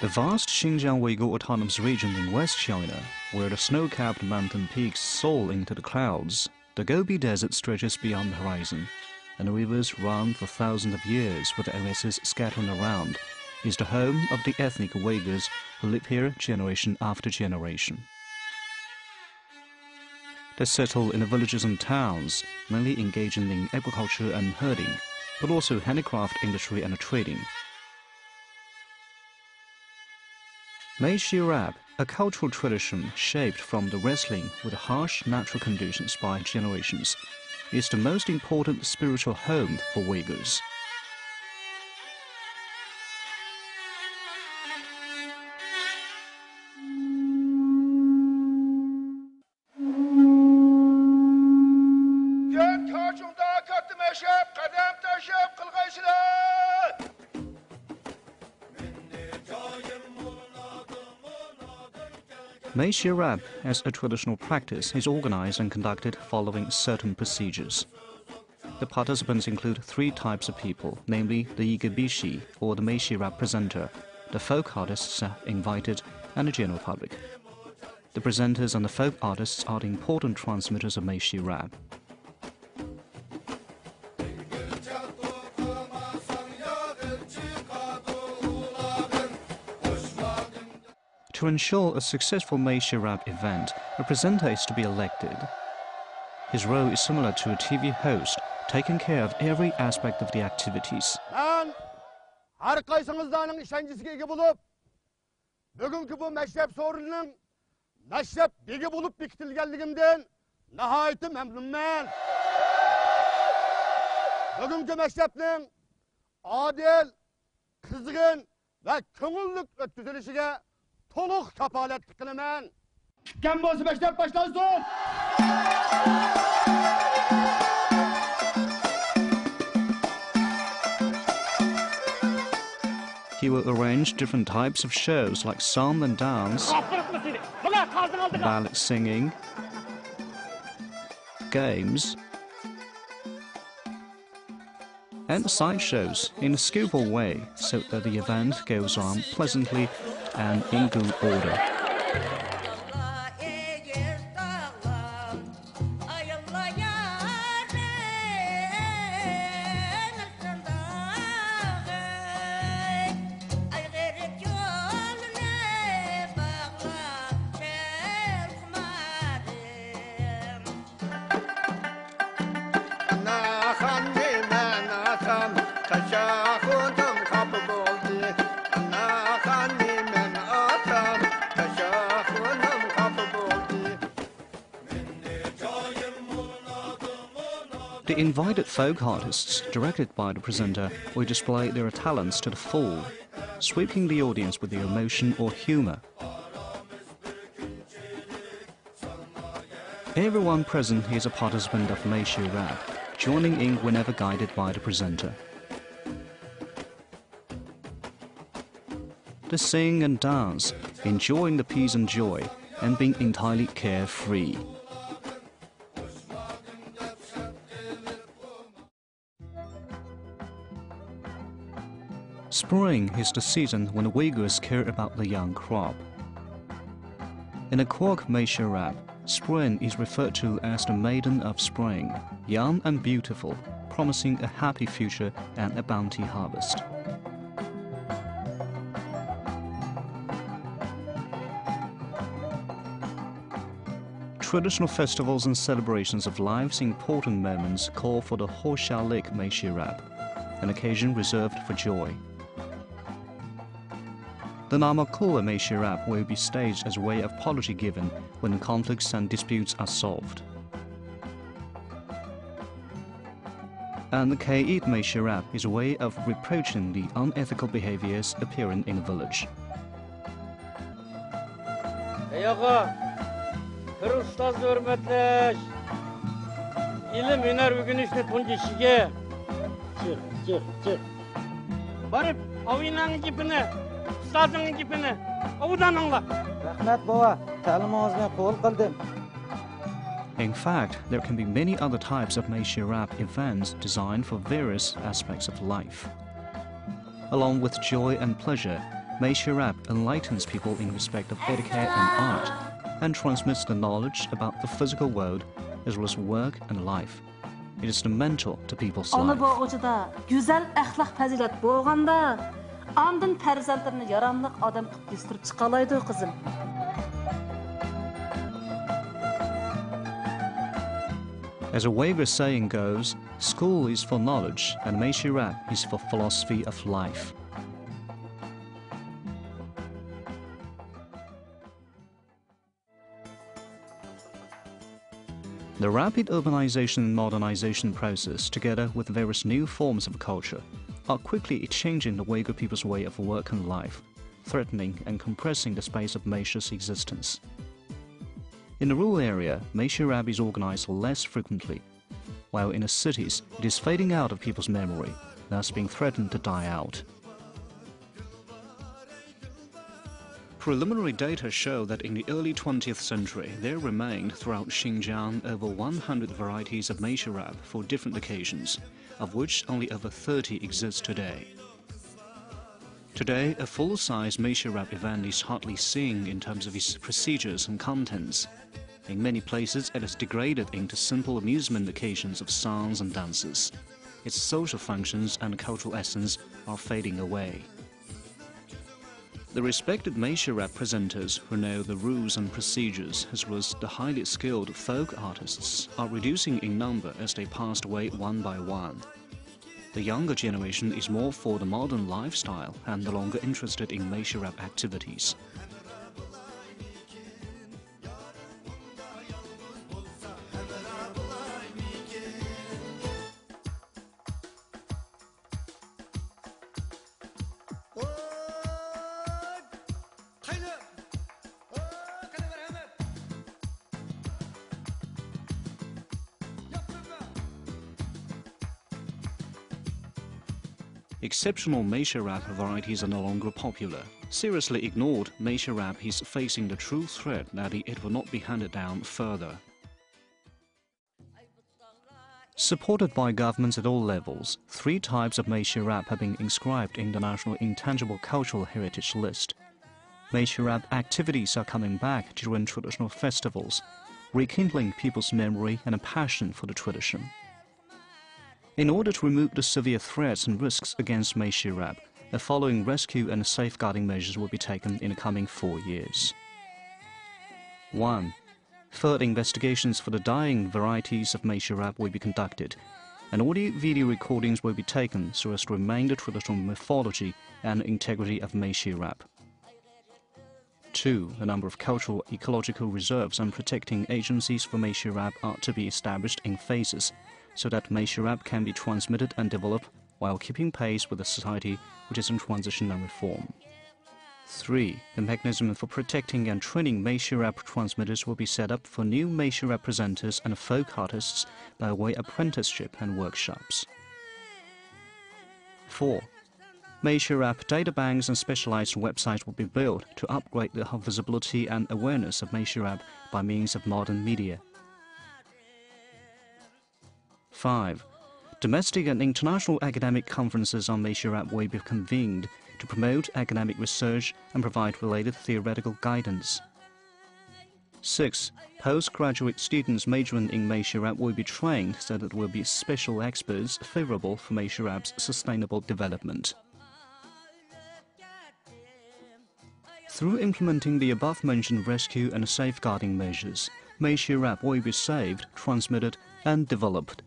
The vast Xinjiang Uyghur Autonomous Region in West China, where the snow-capped mountain peaks soar into the clouds, the Gobi Desert stretches beyond the horizon, and rivers run for thousands of years with the oases scattering around, is the home of the ethnic Uyghurs who live here generation after generation. They settle in the villages and towns, mainly engaging in agriculture and herding, but also handicraft industry and trading. Mashrap, a cultural tradition shaped from the wrestling with harsh natural conditions by generations, is the most important spiritual home for Uyghurs. Mashrap, as a traditional practice, is organized and conducted following certain procedures. The participants include three types of people, namely the Yigabishi, or the Mashrap presenter, the folk artists invited, and the general public. The presenters and the folk artists are the important transmitters of Mashrap. To ensure a successful Mashrap event, a presenter is to be elected. His role is similar to a TV host, taking care of every aspect of the activities. Toluk kapaletlik kılımen. Kim bozu Mashrap başlansın. He will arrange different types of shows like song and dance, ballad singing, games, and side shows in a skillful way so that the event goes on pleasantly and in good order. The invited folk artists, directed by the presenter, will display their talents to the full, sweeping the audience with their emotion or humor. Everyone present is a participant of Mashrap, joining in whenever guided by the presenter. They sing and dance, enjoying the peace and joy, and being entirely carefree. Spring is the season when the Uyghurs care about the young crop. In the Quok Mashrap, spring is referred to as the maiden of spring, young and beautiful, promising a happy future and a bounty harvest. Traditional festivals and celebrations of life's important moments call for the Hoshalik Mashrap, an occasion reserved for joy. The Namakula Mashrap will be staged as a way of apology given when conflicts and disputes are solved. And the Ka'id Mashrap is a way of reproaching the unethical behaviors appearing in a village. In fact, there can be many other types of Mashrap events designed for various aspects of life. Along with joy and pleasure, Mashrap enlightens people in respect of etiquette and art, and transmits the knowledge about the physical world as well as work and life. It is fundamental to people's Onu life. boğucuda güzel əxlaq fəzilat boğanda, andın pərzəntlərini yaramlıq adam qıb üstürüb çıxalaydı qızım. As a Uyghur saying goes, school is for knowledge and Mashrap is for philosophy of life. The rapid urbanization and modernization process, together with various new forms of culture, are quickly changing the Uyghur people's way of work and life, threatening and compressing the space of Mashrap's existence. In the rural area, Mashrap is organized less frequently, while in the cities it is fading out of people's memory, thus being threatened to die out. Preliminary data show that in the early 20th century, there remained throughout Xinjiang over 100 varieties of Mashrap for different occasions, of which only over 30 exist today. Today, a full-size Mashrap event is hardly seen in terms of its procedures and contents. In many places, it has degraded into simple amusement occasions of songs and dances. Its social functions and cultural essence are fading away. The respected Mashrap presenters who know the rules and procedures, as well as the highly skilled folk artists, are reducing in number as they passed away one by one. The younger generation is more for the modern lifestyle and no longer interested in Mashrap activities. Exceptional Mashrap varieties are no longer popular. Seriously ignored, Mashrap is facing the true threat that it will not be handed down further. Supported by governments at all levels, 3 types of Mashrap have been inscribed in the National Intangible Cultural Heritage List. Mashrap activities are coming back during traditional festivals, rekindling people's memory and a passion for the tradition. In order to remove the severe threats and risks against Mashrap, the following rescue and safeguarding measures will be taken in the coming 4 years. 1. Further investigations for the dying varieties of Mashrap will be conducted, and audio-video recordings will be taken so as to remain the traditional morphology and integrity of Mashrap. 2. A number of cultural ecological reserves and protecting agencies for Mashrap are to be established in phases, so that Mashrap can be transmitted and developed while keeping pace with the society which is in transition and reform. 3. The mechanism for protecting and training Mashrap transmitters will be set up for new Mashrap presenters and folk artists by way of apprenticeship and workshops. 4. Mashrap databanks and specialized websites will be built to upgrade the visibility and awareness of Mashrap by means of modern media. 5. Domestic and international academic conferences on Mashrap will be convened to promote academic research and provide related theoretical guidance. 6. Postgraduate students majoring in Mashrap will be trained so that there will be special experts favorable for Mashrap's sustainable development. Through implementing the above-mentioned rescue and safeguarding measures, Mashrap will be saved, transmitted, and developed